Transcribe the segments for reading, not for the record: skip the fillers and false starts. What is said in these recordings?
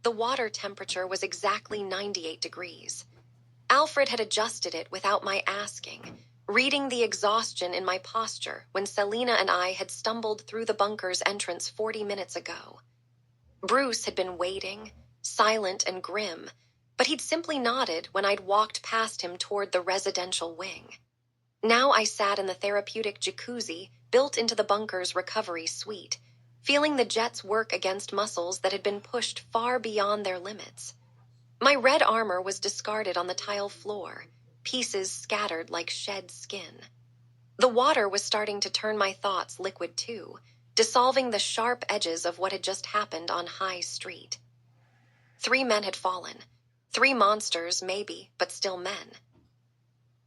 The water temperature was exactly 98 degrees. Alfred had adjusted it without my asking, reading the exhaustion in my posture when Selina and I had stumbled through the bunker's entrance 40 minutes ago. Bruce had been waiting, silent and grim, but he'd simply nodded when I'd walked past him toward the residential wing. Now I sat in the therapeutic jacuzzi built into the bunker's recovery suite, feeling the jets work against muscles that had been pushed far beyond their limits. My red armor was discarded on the tile floor, pieces scattered like shed skin. The water was starting to turn my thoughts liquid too, dissolving the sharp edges of what had just happened on High Street. 3 men had fallen. 3 monsters, maybe, but still men.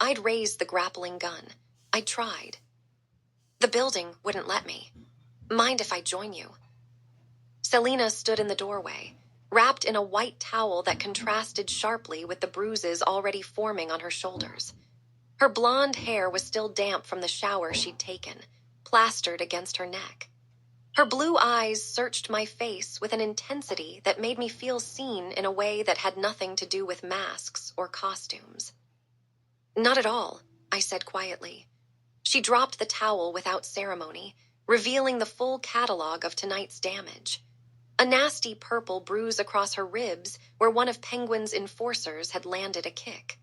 I'd raised the grappling gun. I'd tried. The building wouldn't let me. Mind if I join you? Selina stood in the doorway, wrapped in a white towel that contrasted sharply with the bruises already forming on her shoulders. Her blonde hair was still damp from the shower she'd taken, plastered against her neck. Her blue eyes searched my face with an intensity that made me feel seen in a way that had nothing to do with masks or costumes. "Not at all," I said quietly. She dropped the towel without ceremony, revealing the full catalog of tonight's damage. A nasty purple bruise across her ribs where one of Penguin's enforcers had landed a kick.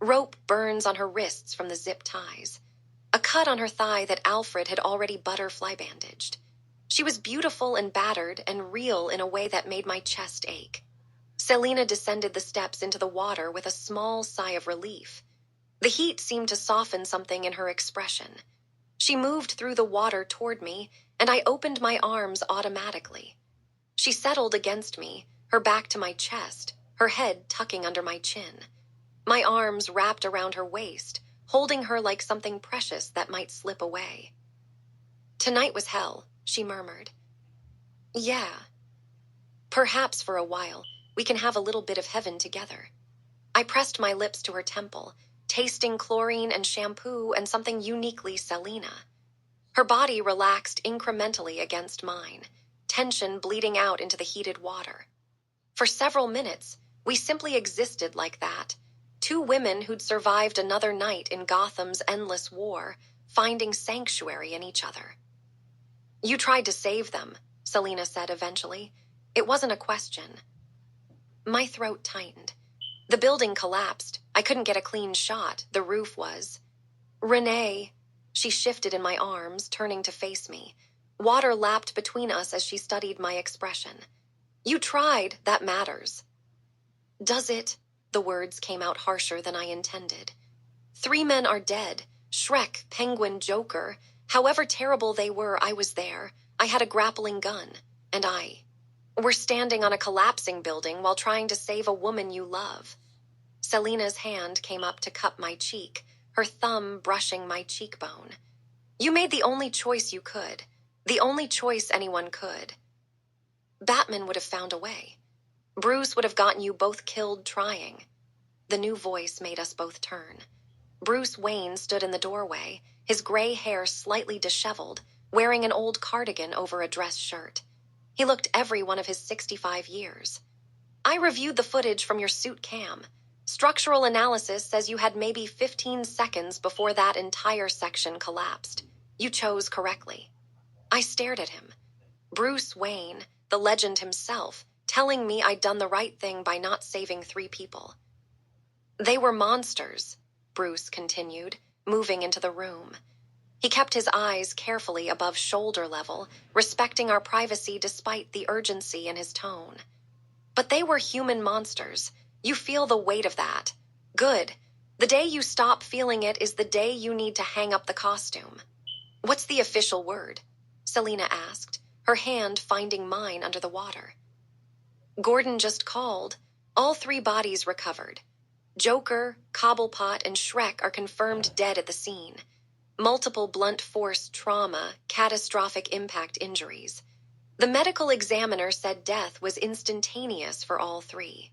Rope burns on her wrists from the zip ties. A cut on her thigh that Alfred had already butterfly bandaged. She was beautiful and battered and real in a way that made my chest ache. Selina descended the steps into the water with a small sigh of relief. The heat seemed to soften something in her expression. She moved through the water toward me, and I opened my arms automatically. She settled against me, her back to my chest, her head tucking under my chin. My arms wrapped around her waist, holding her like something precious that might slip away. "Tonight was hell," she murmured. "Yeah. Perhaps for a while, we can have a little bit of heaven together." I pressed my lips to her temple, tasting chlorine and shampoo and something uniquely Selina. Her body relaxed incrementally against mine, tension bleeding out into the heated water. For several minutes, we simply existed like that, 2 women who'd survived another night in Gotham's endless war, finding sanctuary in each other. "You tried to save them," Selina said eventually. It wasn't a question. My throat tightened. The building collapsed. I couldn't get a clean shot. The roof was. "Renee," she shifted in my arms, turning to face me. Water lapped between us as she studied my expression. "You tried, that matters." "Does it?" The words came out harsher than I intended. 3 men are dead. Shrek, Penguin, Joker. However terrible they were, I was there. I had a grappling gun. And we're standing on a collapsing building while trying to save a woman you love. Selina's hand came up to cup my cheek, her thumb brushing my cheekbone. "You made the only choice you could. The only choice anyone could. Batman would have found a way. Bruce would have gotten you both killed trying." The new voice made us both turn. Bruce Wayne stood in the doorway, his gray hair slightly disheveled, wearing an old cardigan over a dress shirt. He looked every one of his 65 years. "I reviewed the footage from your suit cam. Structural analysis says you had maybe 15 seconds before that entire section collapsed. You chose correctly." I stared at him. Bruce Wayne, the legend himself, telling me I'd done the right thing by not saving 3 people. "They were monsters," Bruce continued, moving into the room. He kept his eyes carefully above shoulder level, respecting our privacy despite the urgency in his tone. "But they were human monsters. You feel the weight of that. Good. The day you stop feeling it is the day you need to hang up the costume." "What's the official word?" Selina asked, her hand finding mine under the water. "Gordon just called. All 3 bodies recovered. Joker, Cobblepot, and Shrek are confirmed dead at the scene. Multiple blunt force trauma, catastrophic impact injuries. The medical examiner said death was instantaneous for all 3.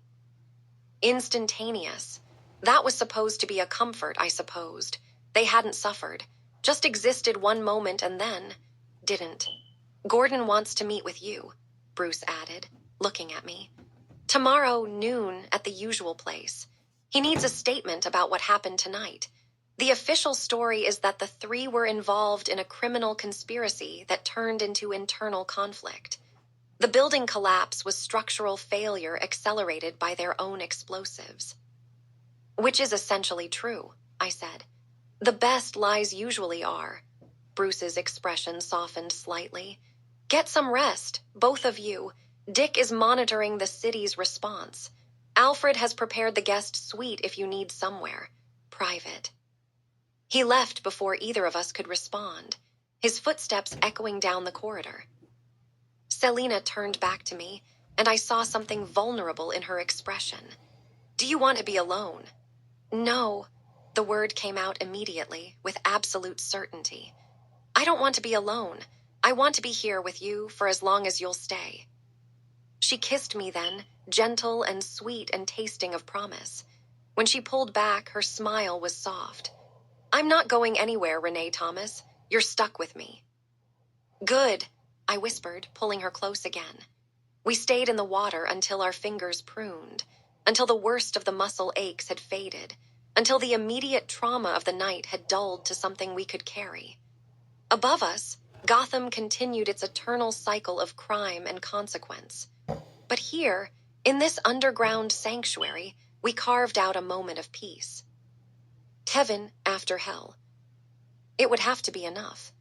Instantaneous. That was supposed to be a comfort, I supposed. They hadn't suffered. Just existed one moment and then didn't. Gordon wants to meet with you, Bruce added, looking at me. Tomorrow, noon, at the usual place. He needs a statement about what happened tonight. The official story is that the three were involved in a criminal conspiracy that turned into internal conflict. The building collapse was structural failure accelerated by their own explosives. Which is essentially true, I said. The best lies usually are. Bruce's expression softened slightly. Get some rest, both of you. Dick is monitoring the city's response. Alfred has prepared the guest suite if you need somewhere. Private. He left before either of us could respond, his footsteps echoing down the corridor. Selina turned back to me, and I saw something vulnerable in her expression. Do you want to be alone? No. The word came out immediately, with absolute certainty. I don't want to be alone. I want to be here with you for as long as you'll stay. She kissed me then, gentle and sweet and tasting of promise. When she pulled back, her smile was soft. I'm not going anywhere, Renee Thomas. You're stuck with me. Good, I whispered, pulling her close again. We stayed in the water until our fingers pruned, until the worst of the muscle aches had faded, until the immediate trauma of the night had dulled to something we could carry. Above us, Gotham continued its eternal cycle of crime and consequence. But here, in this underground sanctuary, we carved out a moment of peace. Heaven after hell. It would have to be enough.